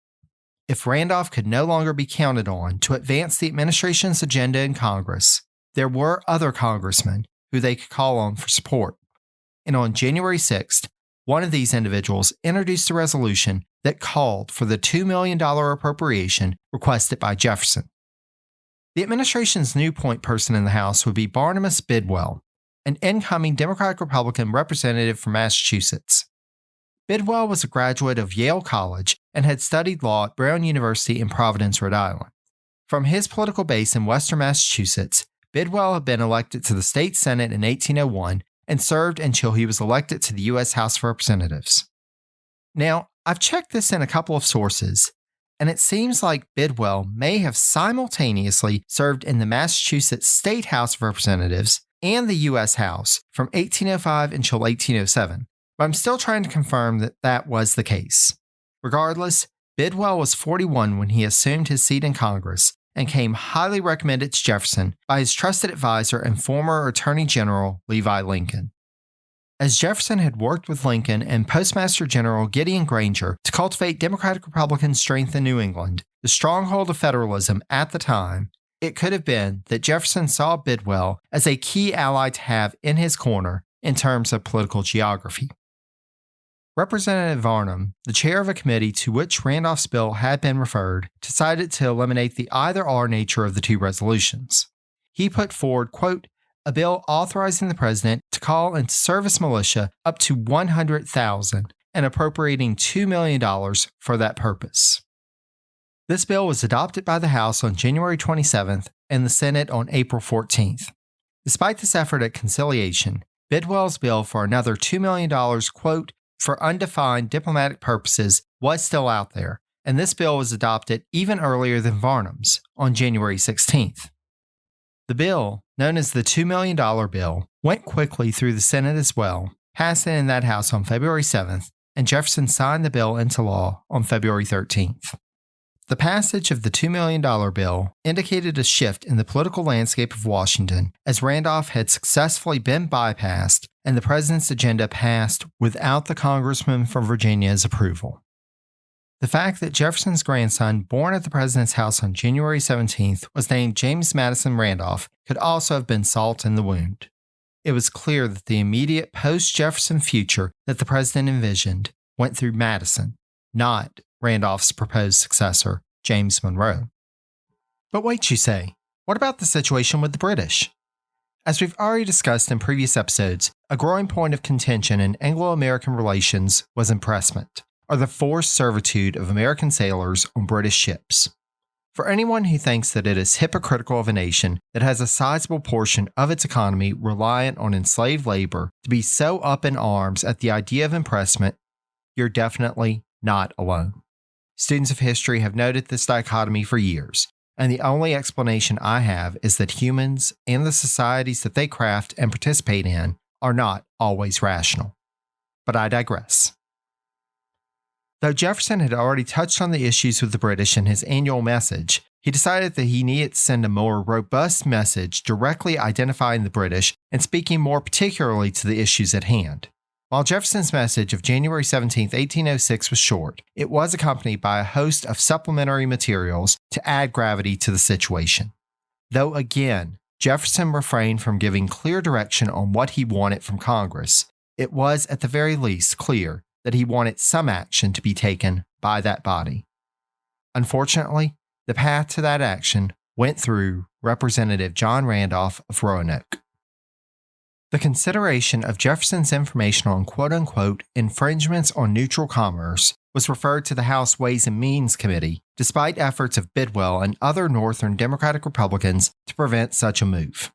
If Randolph could no longer be counted on to advance the administration's agenda in Congress, there were other congressmen who they could call on for support. And on January 6th, one of these individuals introduced a resolution that called for the $2 million appropriation requested by Jefferson. The administration's new point person in the House would be Barnabas Bidwell, an incoming Democratic-Republican representative from Massachusetts. Bidwell was a graduate of Yale College and had studied law at Brown University in Providence, Rhode Island. From his political base in western Massachusetts, Bidwell had been elected to the state Senate in 1801 and served until he was elected to the U.S. House of Representatives. Now, I've checked this in a couple of sources, and it seems like Bidwell may have simultaneously served in the Massachusetts State House of Representatives and the U.S. House from 1805 until 1807. But I'm still trying to confirm that that was the case. Regardless, Bidwell was 41 when he assumed his seat in Congress and came highly recommended to Jefferson by his trusted advisor and former Attorney General Levi Lincoln. As Jefferson had worked with Lincoln and Postmaster General Gideon Granger to cultivate Democratic-Republican strength in New England, the stronghold of federalism at the time, it could have been that Jefferson saw Bidwell as a key ally to have in his corner in terms of political geography. Representative Varnum, the chair of a committee to which Randolph's bill had been referred, decided to eliminate the either-or nature of the two resolutions. He put forward, quote, a bill authorizing the president to call into service militia up to 100,000 and appropriating $2 million for that purpose. This bill was adopted by the House on January 27th and the Senate on April 14th. Despite this effort at conciliation, Bidwell's bill for another $2 million, quote, for undefined diplomatic purposes was still out there, and this bill was adopted even earlier than Varnum's, on January 16th. The bill, known as the $2 million bill, went quickly through the Senate as well, passing in that House on February 7th, and Jefferson signed the bill into law on February 13th. The passage of the $2 million bill indicated a shift in the political landscape of Washington, as Randolph had successfully been bypassed and the president's agenda passed without the congressman from Virginia's approval. The fact that Jefferson's grandson, born at the president's house on January 17th, was named James Madison Randolph could also have been salt in the wound. It was clear that the immediate post-Jefferson future that the president envisioned went through Madison, not Randolph's proposed successor, James Monroe. But wait, you say, what about the situation with the British? As we've already discussed in previous episodes, a growing point of contention in Anglo-American relations was impressment. are the forced servitude of American sailors on British ships. For anyone who thinks that it is hypocritical of a nation that has a sizable portion of its economy reliant on enslaved labor to be so up in arms at the idea of impressment, you're definitely not alone. Students of history have noted this dichotomy for years, and the only explanation I have is that humans and the societies that they craft and participate in are not always rational. But I digress. Though Jefferson had already touched on the issues with the British in his annual message, he decided that he needed to send a more robust message directly identifying the British and speaking more particularly to the issues at hand. While Jefferson's message of January 17, 1806 was short, it was accompanied by a host of supplementary materials to add gravity to the situation. Though again, Jefferson refrained from giving clear direction on what he wanted from Congress, it was at the very least clear that he wanted some action to be taken by that body. Unfortunately, the path to that action went through Representative John Randolph of Roanoke. The consideration of Jefferson's information on quote-unquote infringements on neutral commerce was referred to the House Ways and Means Committee, despite efforts of Bidwell and other Northern Democratic Republicans to prevent such a move.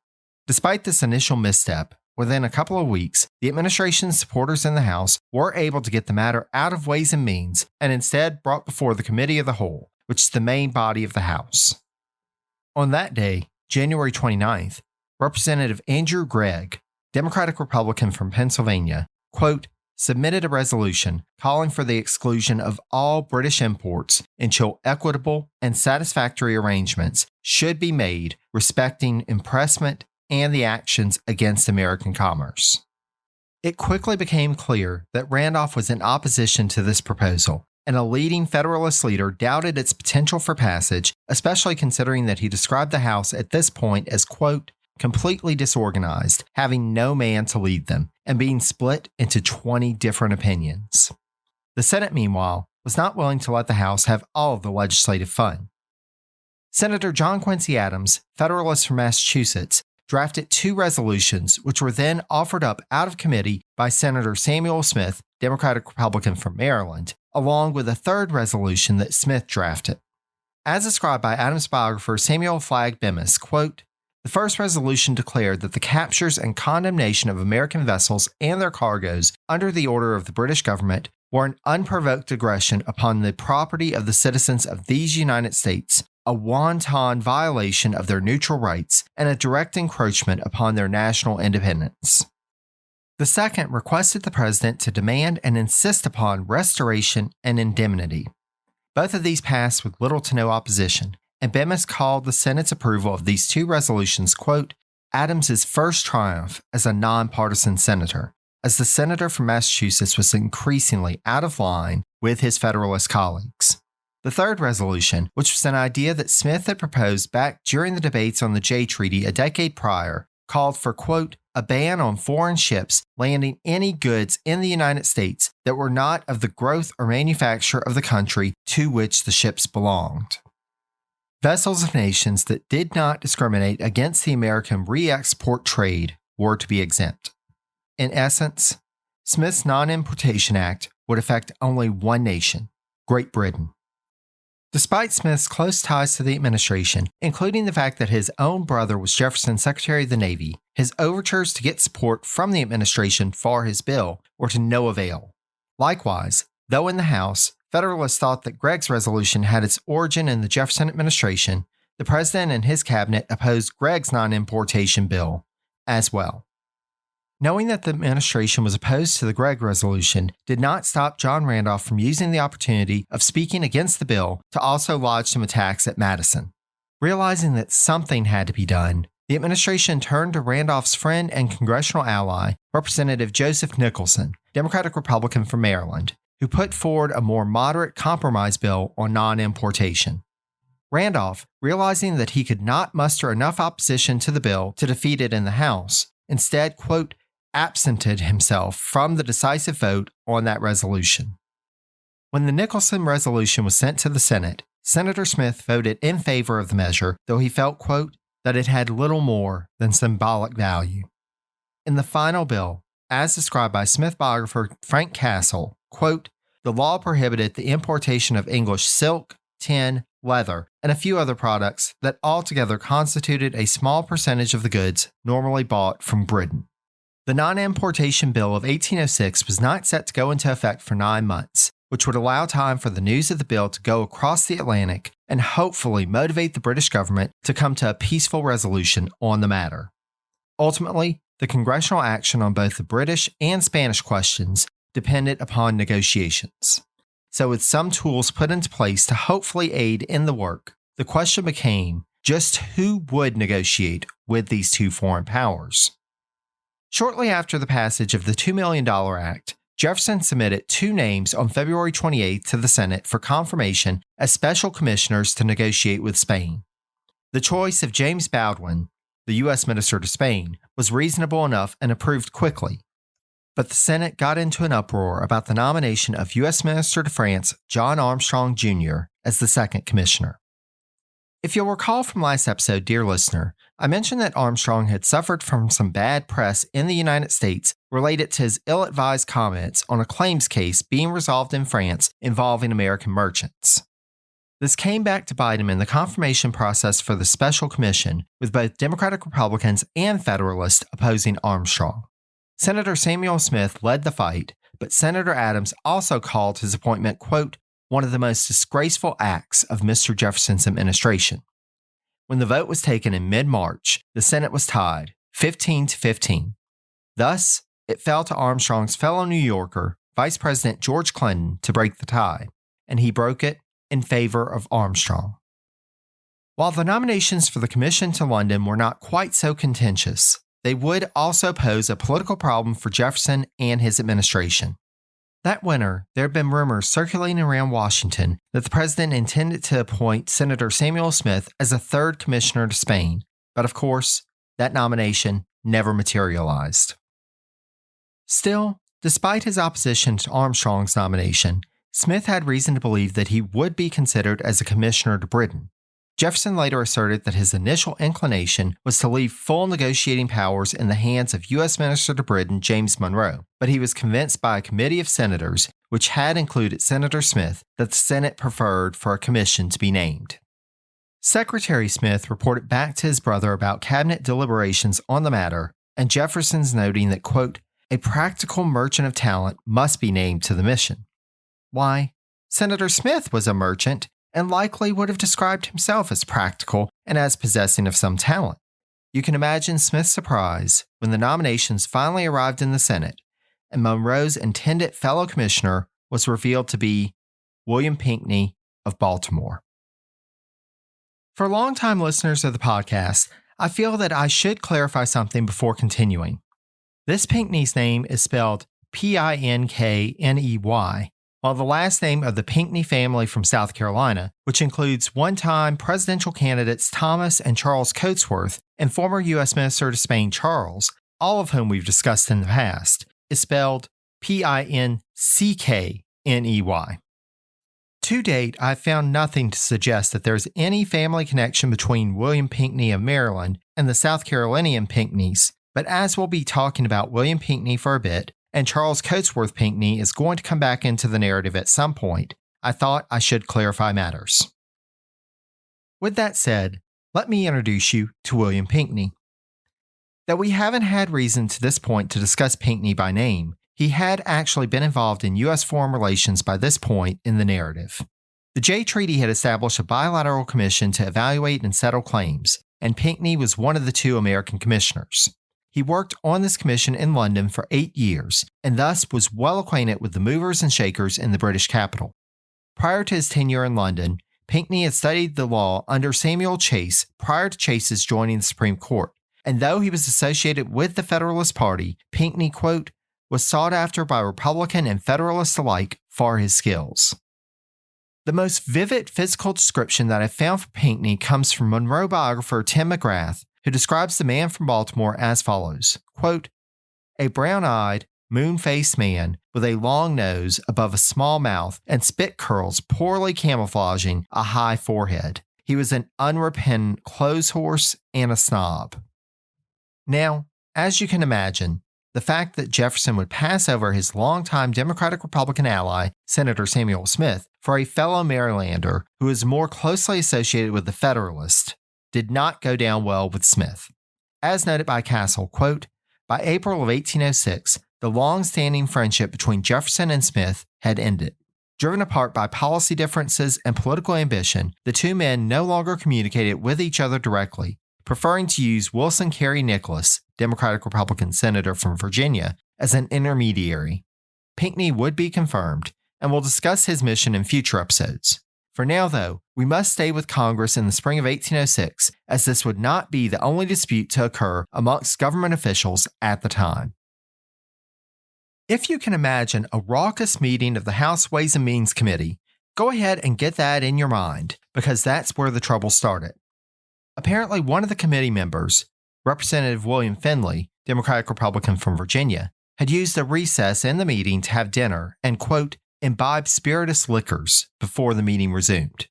Despite this initial misstep, within a couple of weeks, the administration's supporters in the House were able to get the matter out of Ways and Means and instead brought before the Committee of the Whole, which is the main body of the House. On that day, January 29th, Representative Andrew Gregg, Democratic Republican from Pennsylvania, quote, submitted a resolution calling for the exclusion of all British imports until equitable and satisfactory arrangements should be made respecting impressment and the actions against American commerce. It quickly became clear that Randolph was in opposition to this proposal, and a leading Federalist leader doubted its potential for passage, especially considering that he described the House at this point as, quote, completely disorganized, having no man to lead them, and being split into 20 different opinions. The Senate, meanwhile, was not willing to let the House have all of the legislative fun. Senator John Quincy Adams, Federalist from Massachusetts, drafted 2 resolutions which were then offered up out of committee by Senator Samuel Smith, Democratic Republican from Maryland, along with a 3rd resolution that Smith drafted. As described by Adams' biographer Samuel Flagg Bemis, quote, the first resolution declared that the captures and condemnation of American vessels and their cargoes under the order of the British government were an unprovoked aggression upon the property of the citizens of these United States, a wanton violation of their neutral rights, and a direct encroachment upon their national independence. The second requested the president to demand and insist upon restoration and indemnity. Both of these passed with little to no opposition, and Bemis called the Senate's approval of these 2 resolutions, quote, Adams's first triumph as a nonpartisan senator, as the senator from Massachusetts was increasingly out of line with his Federalist colleagues. The 3rd resolution, which was an idea that Smith had proposed back during the debates on the Jay Treaty a decade prior, called for, quote, a ban on foreign ships landing any goods in the United States that were not of the growth or manufacture of the country to which the ships belonged. Vessels of nations that did not discriminate against the American re-export trade were to be exempt. In essence, Smith's Non-Importation Act would affect only one nation, Great Britain. Despite Smith's close ties to the administration, including the fact that his own brother was Jefferson's Secretary of the Navy, his overtures to get support from the administration for his bill were to no avail. Likewise, though in the House, Federalists thought that Gregg's resolution had its origin in the Jefferson administration, the president and his cabinet opposed Gregg's non-importation bill as well. Knowing that the administration was opposed to the Gregg resolution did not stop John Randolph from using the opportunity of speaking against the bill to also lodge some attacks at Madison. Realizing that something had to be done, the administration turned to Randolph's friend and congressional ally, Representative Joseph Nicholson, Democratic Republican from Maryland, who put forward a more moderate compromise bill on non-importation. Randolph, realizing that he could not muster enough opposition to the bill to defeat it in the House, instead, quote, absented himself from the decisive vote on that resolution. When the Nicholson resolution was sent to the Senate, Senator Smith voted in favor of the measure, though he felt, quote, that it had little more than symbolic value. In the final bill, as described by Smith biographer Frank Castle, quote, the law prohibited the importation of English silk, tin, leather, and a few other products that altogether constituted a small percentage of the goods normally bought from Britain. The Non-Importation Bill of 1806 was not set to go into effect for 9 months, which would allow time for the news of the bill to go across the Atlantic and hopefully motivate the British government to come to a peaceful resolution on the matter. Ultimately, the congressional action on both the British and Spanish questions depended upon negotiations. So with some tools put into place to hopefully aid in the work, the question became just who would negotiate with these two foreign powers. Shortly after the passage of the $2 Million Act, Jefferson submitted 2 names on February 28 to the Senate for confirmation as special commissioners to negotiate with Spain. The choice of James Baldwin, the U.S. Minister to Spain, was reasonable enough and approved quickly. But the Senate got into an uproar about the nomination of U.S. Minister to France John Armstrong Jr. as the second commissioner. If you'll recall from last episode, dear listener, I mentioned that Armstrong had suffered from some bad press in the United States related to his ill-advised comments on a claims case being resolved in France involving American merchants. This came back to bite him in the confirmation process for the special commission, with both Democratic Republicans and Federalists opposing Armstrong. Senator Samuel Smith led the fight, but Senator Adams also called his appointment, quote, one of the most disgraceful acts of Mr. Jefferson's administration. When the vote was taken in mid-March, the Senate was tied, 15-15. Thus, it fell to Armstrong's fellow New Yorker, Vice President George Clinton, to break the tie, and he broke it in favor of Armstrong. While the nominations for the commission to London were not quite so contentious, they would also pose a political problem for Jefferson and his administration. That winter, there had been rumors circulating around Washington that the president intended to appoint Senator Samuel Smith as a third commissioner to Spain, but of course, that nomination never materialized. Still, despite his opposition to Armstrong's nomination, Smith had reason to believe that he would be considered as a commissioner to Britain. Jefferson later asserted that his initial inclination was to leave full negotiating powers in the hands of U.S. Minister to Britain James Monroe, but he was convinced by a committee of senators, which had included Senator Smith, that the Senate preferred for a commission to be named. Secretary Smith reported back to his brother about cabinet deliberations on the matter, and Jefferson's noting that, quote, a practical merchant of talent must be named to the mission. Why, Senator Smith was a merchant, and likely would have described himself as practical and as possessing of some talent. You can imagine Smith's surprise when the nominations finally arrived in the Senate, and Monroe's intended fellow commissioner was revealed to be William Pinckney of Baltimore. For longtime listeners of the podcast, I feel that I should clarify something before continuing. This Pinckney's name is spelled Pinkney, while the last name of the Pinckney family from South Carolina, which includes one-time presidential candidates Thomas and Charles Cotesworth and former U.S. Minister to Spain Charles, all of whom we've discussed in the past, is spelled Pinkney. To date, I've found nothing to suggest that there's any family connection between William Pinckney of Maryland and the South Carolinian Pinckneys, but as we'll be talking about William Pinckney for a bit, and Charles Cotesworth Pinckney is going to come back into the narrative at some point, I thought I should clarify matters. With that said, let me introduce you to William Pinckney. Though we haven't had reason to this point to discuss Pinckney by name, he had actually been involved in U.S. foreign relations by this point in the narrative. The Jay Treaty had established a bilateral commission to evaluate and settle claims, and Pinckney was one of the 2 American commissioners. He worked on this commission in London for 8 years, and thus was well acquainted with the movers and shakers in the British capital. Prior to his tenure in London, Pinckney had studied the law under Samuel Chase prior to Chase's joining the Supreme Court, and though he was associated with the Federalist Party, Pinckney, quote, was sought after by Republican and Federalists alike for his skills. The most vivid physical description that I've found for Pinckney comes from Monroe biographer Tim McGrath, who describes the man from Baltimore as follows, quote, a brown-eyed, moon-faced man with a long nose above a small mouth and spit curls poorly camouflaging a high forehead. He was an unrepentant clothes horse and a snob. Now, as you can imagine, the fact that Jefferson would pass over his longtime Democratic-Republican ally, Senator Samuel Smith, for a fellow Marylander who is more closely associated with the Federalists, did not go down well with Smith. As noted by Castle, quote, by April of 1806, the long-standing friendship between Jefferson and Smith had ended. Driven apart by policy differences and political ambition, the two men no longer communicated with each other directly, preferring to use Wilson Carey Nicholas, Democratic-Republican senator from Virginia, as an intermediary. Pinckney would be confirmed, and we'll discuss his mission in future episodes. For now, though, we must stay with Congress in the spring of 1806, as this would not be the only dispute to occur amongst government officials at the time. If you can imagine a raucous meeting of the House Ways and Means Committee, go ahead and get that in your mind, because that's where the trouble started. Apparently, one of the committee members, Representative William Finley, Democratic-Republican from Virginia, had used a recess in the meeting to have dinner and, quote, imbibe spirituous liquors before the meeting resumed.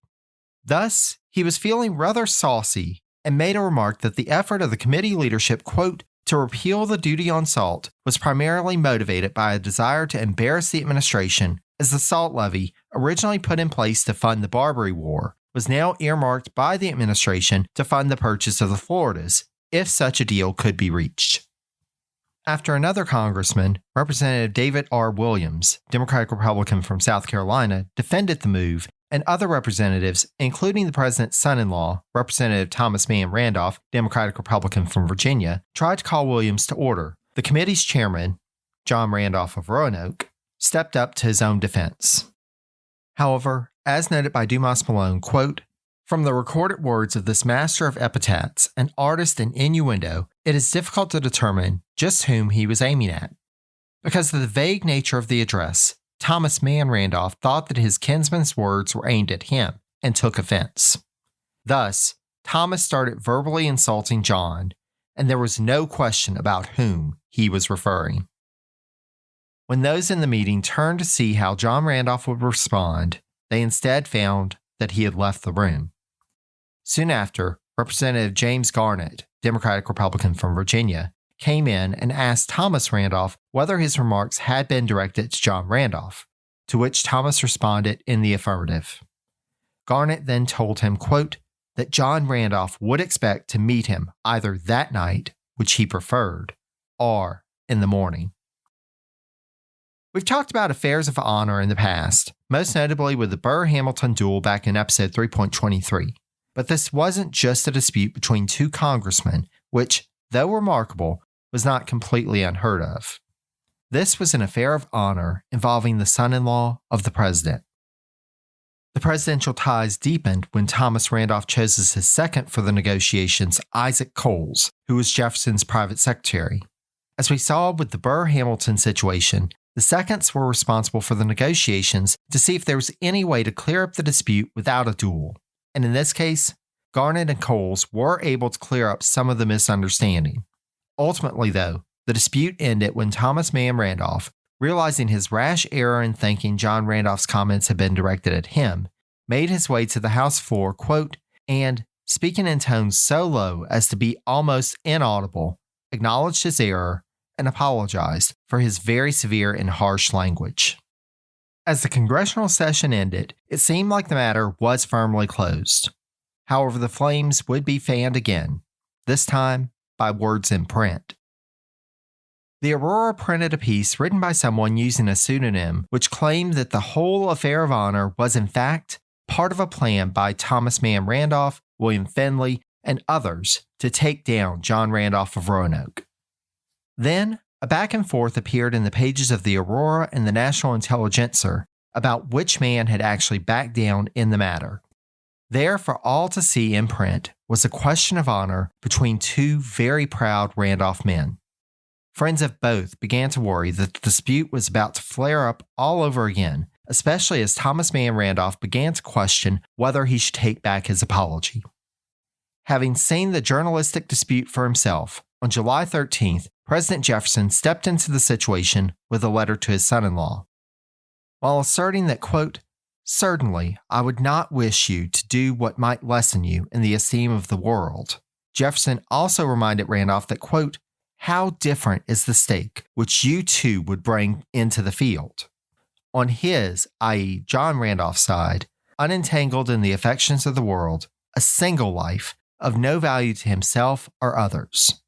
Thus, he was feeling rather saucy and made a remark that the effort of the committee leadership, quote, to repeal the duty on salt was primarily motivated by a desire to embarrass the administration, as the salt levy, originally put in place to fund the Barbary War, was now earmarked by the administration to fund the purchase of the Floridas, if such a deal could be reached. After another congressman, Representative David R. Williams, Democratic-Republican from South Carolina, defended the move, and other representatives, including the president's son-in-law, Representative Thomas Mann Randolph, Democratic-Republican from Virginia, tried to call Williams to order. The committee's chairman, John Randolph of Roanoke, stepped up to his own defense. However, as noted by Dumas Malone, quote, from the recorded words of this master of epithets and artist in innuendo, it is difficult to determine just whom he was aiming at. Because of the vague nature of the address, Thomas Mann Randolph thought that his kinsman's words were aimed at him and took offense. Thus, Thomas started verbally insulting John, and there was no question about whom he was referring. When those in the meeting turned to see how John Randolph would respond, they instead found that he had left the room. Soon after, Representative James Garnett, Democratic-Republican from Virginia, came in and asked Thomas Randolph whether his remarks had been directed to John Randolph, to which Thomas responded in the affirmative. Garnett then told him, quote, that John Randolph would expect to meet him either that night, which he preferred, or in the morning. We've talked about affairs of honor in the past, most notably with the Burr-Hamilton duel back in episode 3.23. But this wasn't just a dispute between two congressmen, which, though remarkable, was not completely unheard of. This was an affair of honor involving the son-in-law of the president. The presidential ties deepened when Thomas Randolph chose as his second for the negotiations Isaac Coles, who was Jefferson's private secretary. As we saw with the Burr-Hamilton situation, the seconds were responsible for the negotiations to see if there was any way to clear up the dispute without a duel. And in this case, Garnett and Coles were able to clear up some of the misunderstanding. Ultimately, though, the dispute ended when Thomas Mann Randolph, realizing his rash error in thinking John Randolph's comments had been directed at him, made his way to the House floor, quote, and, speaking in tones so low as to be almost inaudible, acknowledged his error and apologized for his very severe and harsh language. As the congressional session ended, it seemed like the matter was firmly closed. However, the flames would be fanned again, this time by words in print. The Aurora printed a piece written by someone using a pseudonym which claimed that the whole affair of honor was in fact part of a plan by Thomas Mann Randolph, William Finley, and others to take down John Randolph of Roanoke. Then, a back and forth appeared in the pages of the Aurora and the National Intelligencer about which man had actually backed down in the matter. There for all to see in print was a question of honor between two very proud Randolph men. Friends of both began to worry that the dispute was about to flare up all over again, especially as Thomas Mann Randolph began to question whether he should take back his apology. Having seen the journalistic dispute for himself, on July 13th, President Jefferson stepped into the situation with a letter to his son-in-law. While asserting that, quote, certainly I would not wish you to do what might lessen you in the esteem of the world, Jefferson also reminded Randolph that, quote, how different is the stake which you too would bring into the field? On his, i.e., John Randolph's side, unentangled in the affections of the world, a single life of no value to himself or others.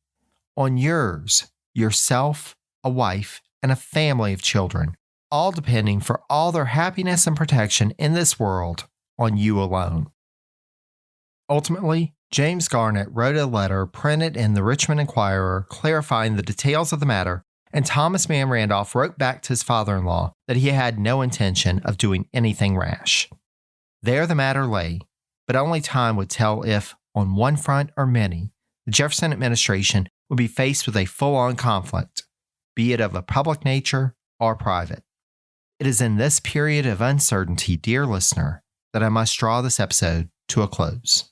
On yours, yourself, a wife, and a family of children, all depending for all their happiness and protection in this world on you alone. Ultimately, James Garnett wrote a letter printed in the Richmond Enquirer clarifying the details of the matter, and Thomas Mann Randolph wrote back to his father-in-law that he had no intention of doing anything rash. There the matter lay, but only time would tell if, on one front or many, the Jefferson administration would be faced with a full-on conflict, be it of a public nature or private. It is in this period of uncertainty, dear listener, that I must draw this episode to a close.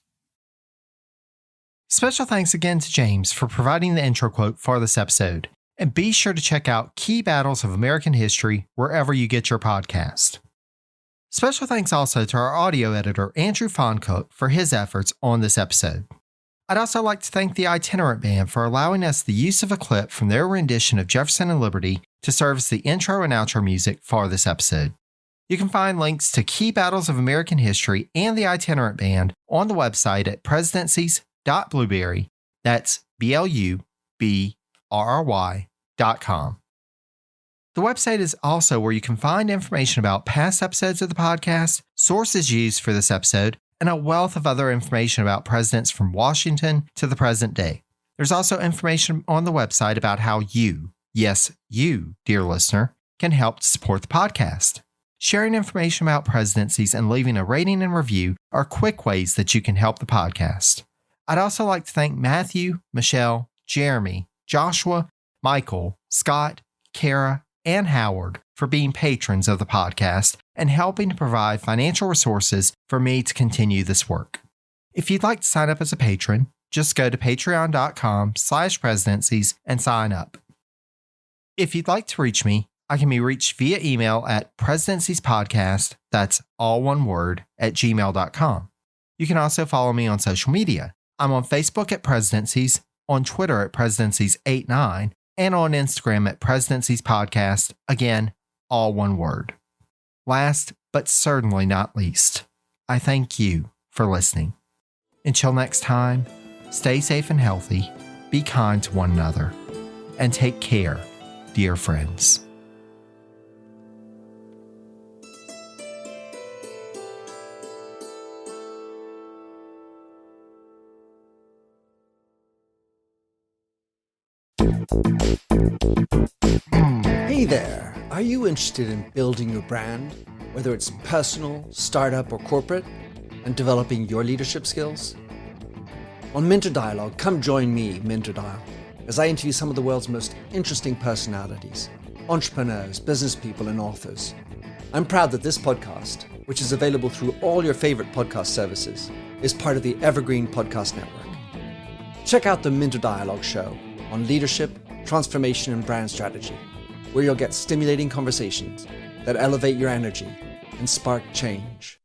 Special thanks again to James for providing the intro quote for this episode, and be sure to check out Key Battles of American History wherever you get your podcast. Special thanks also to our audio editor, Andrew Foncook, for his efforts on this episode. I'd also like to thank the Itinerant Band for allowing us the use of a clip from their rendition of Jefferson and Liberty to serve as the intro and outro music for this episode. You can find links to Key Battles of American History and the Itinerant Band on the website at presidencies.blueberry, that's BLUBRRY.com. The website is also where you can find information about past episodes of the podcast, sources used for this episode, and a wealth of other information about presidents from Washington to the present day. There's also information on the website about how you, yes, you, dear listener, can help to support the podcast. Sharing information about presidencies and leaving a rating and review are quick ways that you can help the podcast. I'd also like to thank Matthew, Michelle, Jeremy, Joshua, Michael, Scott, Kara, and Howard for being patrons of the podcast and helping to provide financial resources for me to continue this work. If you'd like to sign up as a patron, just go to patreon.com/presidencies and sign up. If you'd like to reach me, I can be reached via email at presidenciespodcast, that's all one word, @gmail.com. You can also follow me on social media. I'm on Facebook at Presidencies, on Twitter at Presidencies89, and on Instagram at Presidencies Podcast, again, all one word. Last, but certainly not least, I thank you for listening. Until next time, stay safe and healthy, be kind to one another, and take care, dear friends. Hey there! Are you interested in building your brand, whether it's personal, startup, or corporate, and developing your leadership skills? On Mentor Dialogue, come join me, Mentor Dial, as I interview some of the world's most interesting personalities, entrepreneurs, business people, and authors. I'm proud that this podcast, which is available through all your favorite podcast services, is part of the Evergreen Podcast Network. Check out the Mentor Dialogue show on leadership, transformation, and brand strategy, where you'll get stimulating conversations that elevate your energy and spark change.